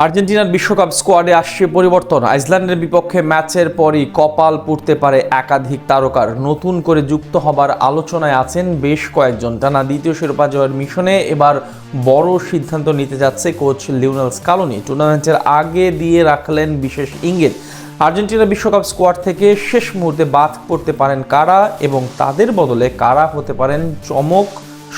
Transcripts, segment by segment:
আর্জেন্টিনার বিশ্বকাপ স্কোয়াডে আসছে পরিবর্তন। আইসল্যান্ডের বিপক্ষে ম্যাচের পরই কপাল পুড়তে পারে একাধিক তারকার। নতুন করে যুক্ত হবার আলোচনায় আছেন বেশ কয়েকজন। টানা দ্বিতীয় শিরোপা জয়ের মিশনে এবার বড় সিদ্ধান্ত নিতে যাচ্ছে কোচ লিওনেল স্কালোনি। টুর্নামেন্টের আগে দিয়ে রাখলেন বিশেষ ইঙ্গিত। আর্জেন্টিনা বিশ্বকাপ স্কোয়াড থেকে শেষ মুহূর্তে বাদ পড়তে পারেন কারা এবং তাদের বদলে কারা হতে পারেন চমক,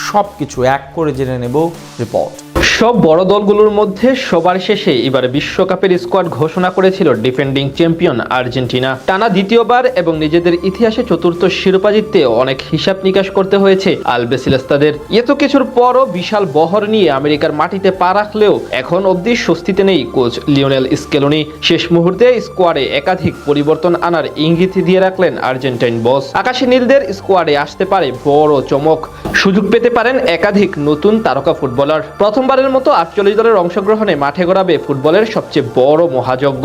সবকিছু এক করে জেনে নেব রিপোর্ট। সব বড় দলগুলোর মধ্যে সবার শেষে এবার বিশ্বকাপের স্কোয়াড ঘোষণা করেছিল ডিফেন্ডিং চ্যাম্পিয়ন আর্জেন্টিনা। টানা দ্বিতীয়বার এবং নিজেদের ইতিহাসে চতুর্থ শিরোপা জিততে অনেক হিসাব নিকাশ করতে হয়েছে আলবিসেলেস্তাদের। এত কিছুর পরও বিশাল বহর নিয়ে আমেরিকার মাটিতে পা রাখলেও এখন অবধি স্বস্তিতে নেই কোচ লিওনেল স্কেলোনি। শেষ মুহূর্তে স্কোয়াডে একাধিক পরিবর্তন আনার ইঙ্গিত দিয়ে রাখলেন আর্জেন্টাইন বস। আকাশী নীলদের স্কোয়াডে আসতে পারে বড় চমক, সুযোগ পেতে পারেন একাধিক নতুন তারকা ফুটবলার। প্রথমবারের মতো 48 দলের অংশগ্রহণে মাঠে গড়াবে ফুটবলের সবচেয়ে বড় মহাযজ্ঞ।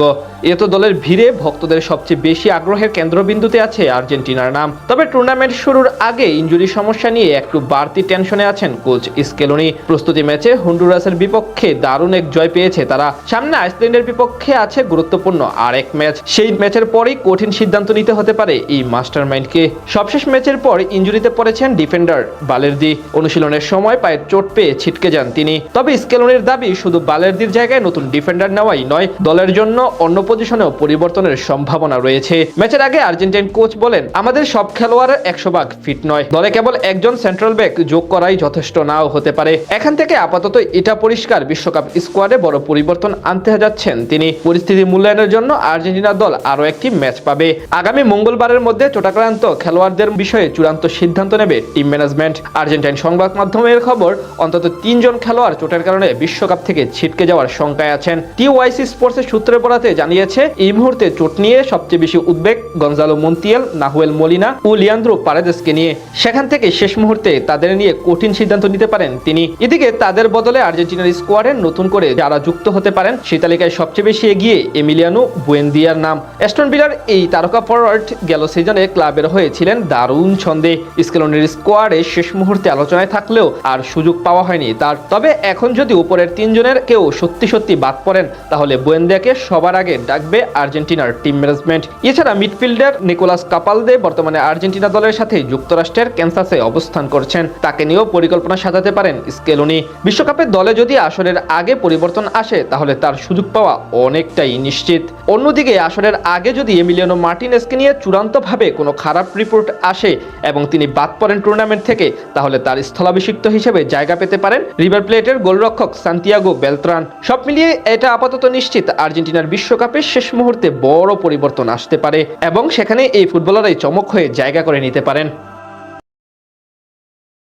এত দলের ভিড়ে ভক্তদের সবচেয়ে বেশি আগ্রহের কেন্দ্রবিন্দুতে আছে আর্জেন্টিনার নাম। তবে টুর্নামেন্ট শুরুর আগে ইনজুরি সমস্যা নিয়ে একটু বাড়তি টেনশনে আছেন কোচ স্কেলোনি। প্রস্তুতি ম্যাচে হন্ডুরাসের বিপক্ষে দারুণ এক জয় পেয়েছে তারা। সামনে আইসল্যান্ডের বিপক্ষে আছে গুরুত্বপূর্ণ আরেক ম্যাচ। সেই ম্যাচের পরেই কঠিন সিদ্ধান্ত নিতে হতে পারে এই মাস্টারমাইন্ডকে। সবশেষ ম্যাচের পর ইনজুরিতে পড়েছেন ডিফেন্ডার বালেরদি। অনুশীলনের সময় পায়ের চোট পেয়ে ছিটকে যান তিনি। তবে স্কেলোনির দাবি শুধু বালেরদির জায়গায় নতুন ডিফেন্ডার নেওয়াই নয়, দলের জন্য অন্য পজিশনেও পরিবর্তনের সম্ভাবনা রয়েছে। ম্যাচের আগে আর্জেন্টাইন কোচ বলেন, আমাদের সব খেলোয়াড় 100% ফিট নয়। দলে কেবল একজন সেন্ট্রাল ব্যাক যোগ করাই যথেষ্ট নাও হতে পারে। এখান থেকে আপাতত এটা পরিষ্কার, বিশ্বকাপ স্কোয়াডে বড় পরিবর্তন আনতে যাচ্ছেন তিনি। পরিস্থিতি মূল্যায়নের জন্য আর্জেন্টিনা দল আরও একটি ম্যাচ পাবে। আগামী মঙ্গলবারের মধ্যে চোটাক্রান্ত খেলোয়াড়দের বিষয়ে চূড়ান্ত সিদ্ধান্ত নেবে টিম ম্যানেজমেন্ট। আর্জেন্টাইন সংবাদ মাধ্যমের খবর, অন্তত 3 জন খেলোয়াড় চোটের কারণে বিশ্বকাপ থেকে ছিটকে যাওয়ার শঙ্কায় আছেন। টিওয়াইসি স্পোর্টসের সূত্রে বরাতে জানিয়েছে, এই মুহূর্তে চোট নিয়ে সবচেয়ে বেশি উদ্বেগ গনজালো মন্তিয়াল, নাহুয়েল মলিনা ও লিয়ান্দ্রো পারেদেসকে নিয়ে। সেখান থেকে শেষ মুহূর্তে তাদের নিয়ে কঠিন সিদ্ধান্ত নিতে পারেন তিনি। এদিকে তাদের বদলে আর্জেন্টিনার স্কোয়াডে নতুন করে যারা যুক্ত হতে পারেন সে তালিকায় সবচেয়ে বেশি এগিয়ে এমিলিয়ানো বুয়েন্দিয়ার নাম। অ্যাস্টন ভিলার এই তারকা ফরওয়ার্ড গেল সিজনে ক্লাবের হয়েছিলেন দারুণ ছন্দে। স্কেলোনির স্কোয়াডে শেষ মুহূর্তে আলোচনায় থাকলেও আর সুযোগ পাওয়া হয়নি তার। তবে এখন যদি উপরের 3 জনের কেউ সত্যি বাদ পড়েন তাহলে বুয়েন্দিয়াকে সবার আগে ডাকবে আর্জেন্টিনার টিম ম্যানেজমেন্ট। এছাড়া মিডফিল্ডার নিকোলাস কাপালদে বর্তমানে আর্জেন্টিনা দলের সাথে যুক্তরাষ্ট্রের ক্যানসাসে অবস্থান করছেন। তাকে নিয়েও পরিকল্পনা সাজাতে পারেন স্কেলোনি। বিশ্বকাপের দলে যদি আসরের আগে পরিবর্তন আসে তাহলে তার সুযোগ পাওয়া অনেকটাই নিশ্চিত। অন্যদিকে আসরের আগে যদি এমিলিয়ানো মার্টিনেজকে নিয়ে চূড়ান্তভাবে কোনো খারাপ রিপোর্ট আসে এবং তিনি বাদ পড়েন টুর্নামেন্ট থেকে, তাহলে তার স্থলাভিষিক্ত হিসেবে জায়গা পেতে পারেন রিভার প্লেটের গোলরক্ষক সান্তিয়াগো বেলত্রান। সব মিলিয়ে এটা আপাতত নিশ্চিত, আর্জেন্টিনার বিশ্বকাপে শেষ মুহূর্তে বড় পরিবর্তন আসতে পারে এবং সেখানে এই ফুটবলারই চমক হয়ে জায়গা করে নিতে পারেন।